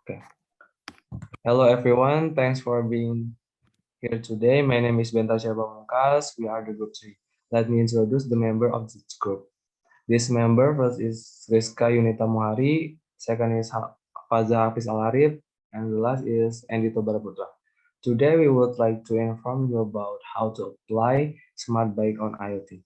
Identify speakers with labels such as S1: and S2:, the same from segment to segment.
S1: Okay. Hello everyone, thanks for being here today. My name is Benta Pamungkas. We are the group 3. Let me introduce the member of this group. This member first is Rizka Yunita Muhari, second is Faza Hafiz Alarif, and the last is Andito Baraputra. Today we would like to inform you about how to apply Smart Bike on IoT.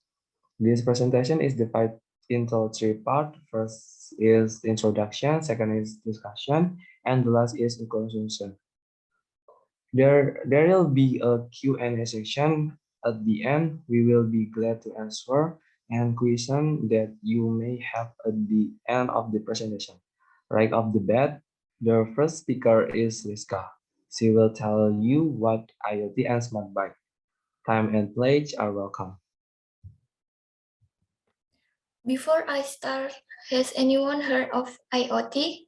S1: This presentation is divided into three parts. First is introduction, second is discussion, and the last is conclusion. There will be a Q&A section at the end. We will be glad to answer and question that you may have at the end of the presentation. Right off the bat, the first speaker is Rizka. She will tell you what IoT and Smart Bike. Time and place are welcome.
S2: Before I start, has anyone heard of IoT?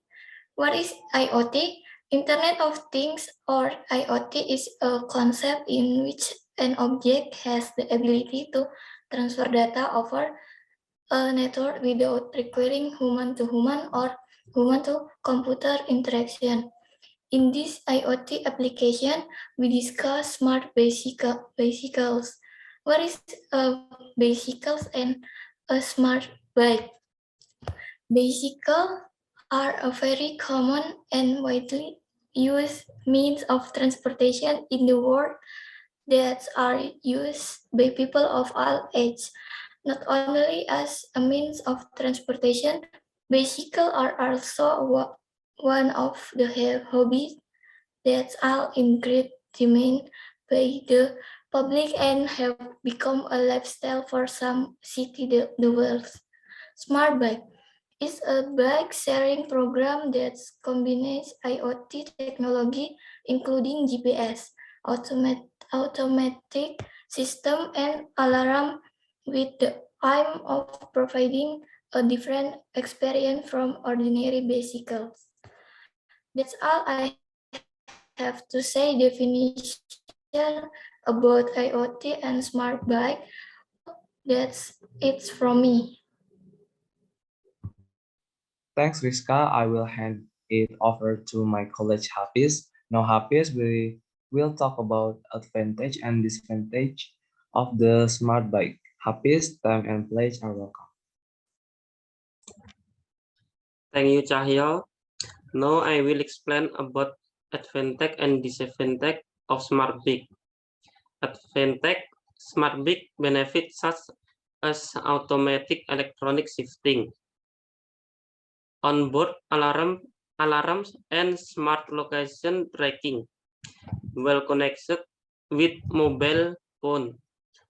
S2: What is IoT? Internet of Things or IoT is a concept in which an object has the ability to transfer data over a network without requiring human-to-human or human-to-computer interaction. In this IoT application, we discuss smart bicycles. What is a bicycles and a smart bike? Bicycles are a very common and widely used means of transportation in the world that are used by people of all ages. Not only as a means of transportation, bicycles are also one of the hobbies that are in great demand by the public and have become a lifestyle for some city the world. Smart Bike is a bike sharing program that combines IoT technology, including GPS, automatic system, and alarm with the aim of providing a different experience from ordinary bicycles. That's all I have to say definition about IoT and smart bike. That's it from me.
S1: Thanks, Rizka. I will hand it over to my colleague Hafiz. Now, Hafiz, we will talk about advantage and disadvantage of the smart bike. Hafiz, time and place are welcome.
S3: Thank you, Cahyo. Now I will explain about advantage and disadvantage of smart bike. Advantage: smart bike benefits such as automatic electronic shifting, onboard alarms, and smart location tracking. Well connected with mobile phone,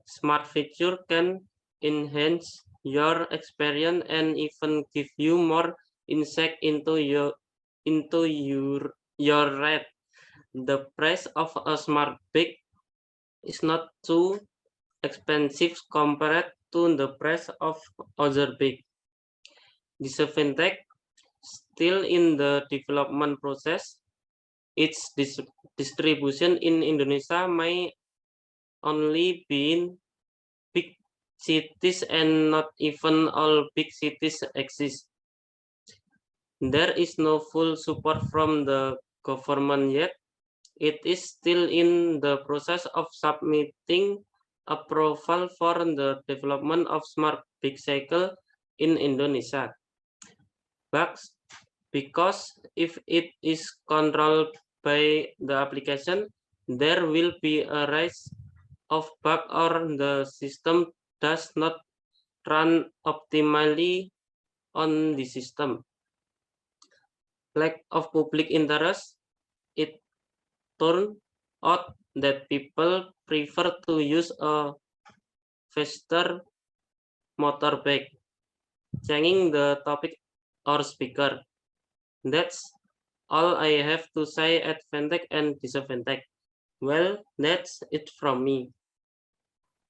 S3: smart feature can enhance your experience and even give you more insight into your ride. The price of a smart bike is not too expensive compared to the price of other bike. Disadvantage: still in the development process. Its distribution in Indonesia may only be in big cities, and not even all big cities exist. There is no full support from the government yet. It is still in the process of submitting approval for the development of smart bicycle in Indonesia. Bugs: because if it is controlled by the application, there will be a rise of bug or the system does not run optimally on the system. Lack of public interest: it turned out that people prefer to use a faster motorbike. Changing the topic or speaker. That's all I have to say advantage and disadvantage. Well, that's it from me.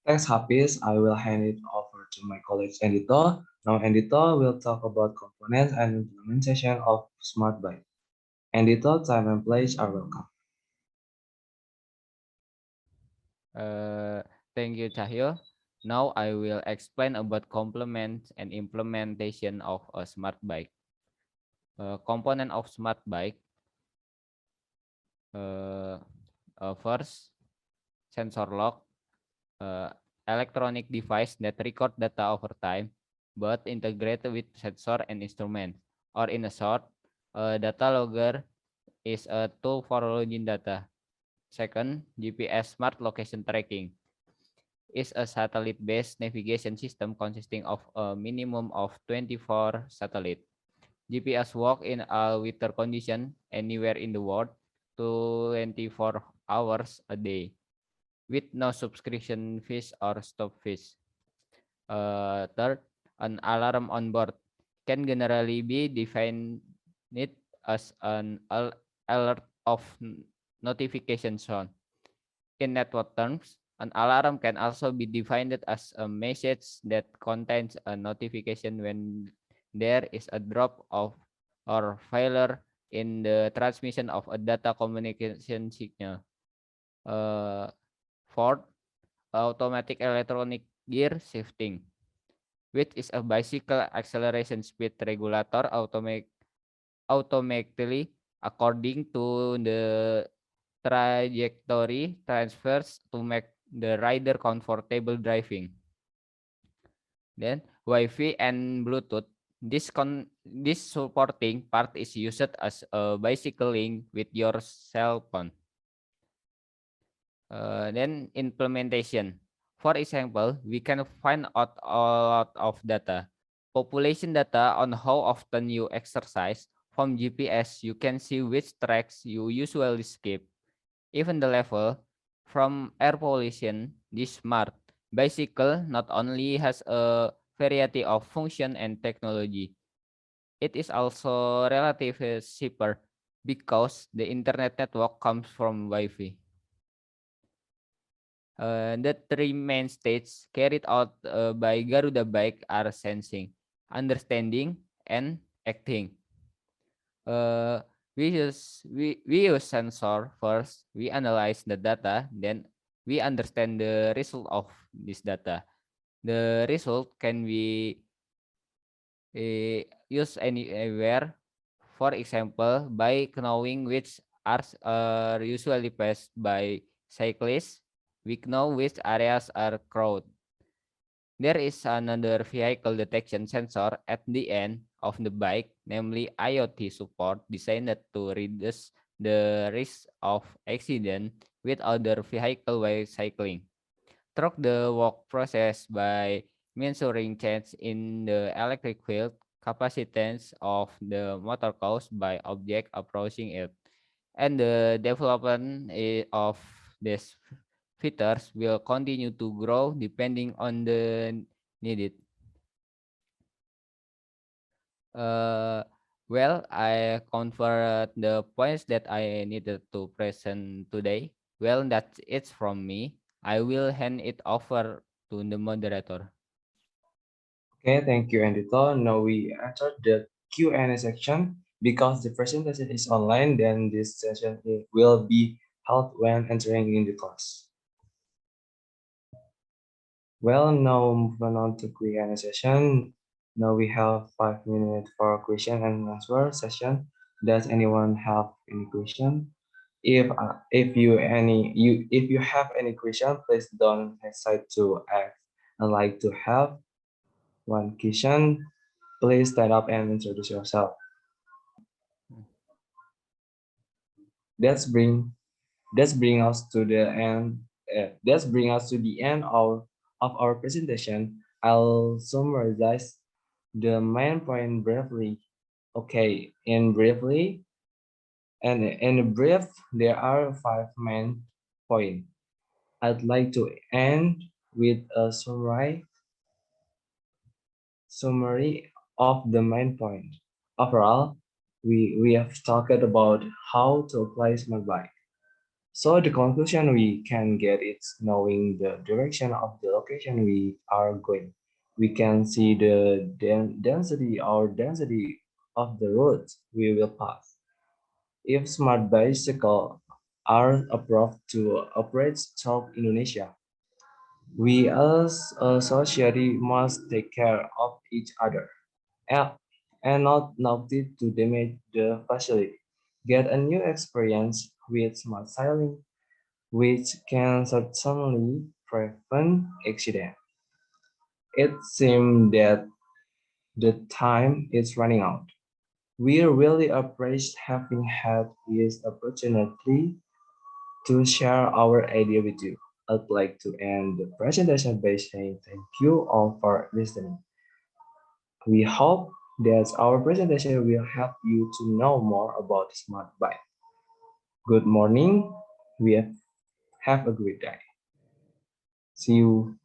S1: Thanks, Hafiz. I will hand it over to my colleague Endito. Now, Endito will talk about components and implementation of smart bike. Endito, time and place are welcome.
S4: Thank you, Cahyo. Now I will explain about components and implementation of a smart bike. Component of smart bike. Uh, First, sensor lock, electronic device that record data over time, but integrated with sensor and instrument. Or in a short, a data logger is a tool for logging data. Second, GPS smart location tracking is a satellite-based navigation system consisting of a minimum of 24 satellites. GPS work in all weather condition anywhere in the world 24 hours a day with no subscription fees or stop fees. Third, an alarm on board can generally be defined as an alert of notification sound. In network terms, an alarm can also be defined as a message that contains a notification when there is a drop of or failure in the transmission of a data communication signal. Uh, Fourth, automatic electronic gear shifting, which is a bicycle acceleration speed regulator automatically according to the trajectory transfers to make the rider comfortable driving. Then Wi-Fi and Bluetooth. This supporting part is used as a bicycle link with your cell phone. Then implementation. For example, we can find out a lot of data. Population data on how often you exercise. From GPS, you can see which tracks you usually skip. Even the level from air pollution, this smart bicycle not only has a variety of function and technology, it is also relatively cheaper because the internet network comes from Wi-Fi. The three main stages carried out by Garuda Bike are sensing, understanding, and acting. Uh, we use sensor first. We analyze the data, then we understand the result of this data. The result can be used anywhere. For example, by knowing which are usually passed by cyclists, we know which areas are crowded. There is another vehicle detection sensor at the end of the bike, namely IoT support, designed to reduce the risk of accident with other vehicle while cycling. Track the walk process by measuring change in the electric field capacitance of the motor caused by object approaching it. And the development of these features will continue to grow depending on the needed. Uh, well, I covered the points that I needed to present today. Well, that's it from me. I will hand it over to the moderator.
S1: Okay, thank you, Andito. Now we enter the Q&A section. Because the presentation is online, then this session will be held when entering in the class. Well, now moving on to Q&A session. Now we have 5 minutes for question and answer session. Does anyone have any question? If you have any question, please don't hesitate to ask. I'd like to have one question. Please stand up and introduce yourself. That's bring us to the end. That's bring us to the end of our presentation. I'll summarize the main point briefly. Okay, in brief, there are 5 main points. I'd like to end with a summary of the main point. Overall, we have talked about how to apply smart bike. So the conclusion we can get is knowing the direction of the location we are going. We can see the density of the roads we will pass. If smart bicycles are approved to operate throughout Indonesia, we as a society must take care of each other and not to damage the facility. Get a new experience with smart sailing, which can certainly prevent accident. It seems that the time is running out. We really appreciate having had this opportunity to share our idea with you. I'd like to end the presentation by saying thank you all for listening. We hope that our presentation will help you to know more about smart bike. Good morning. We have a great day. See you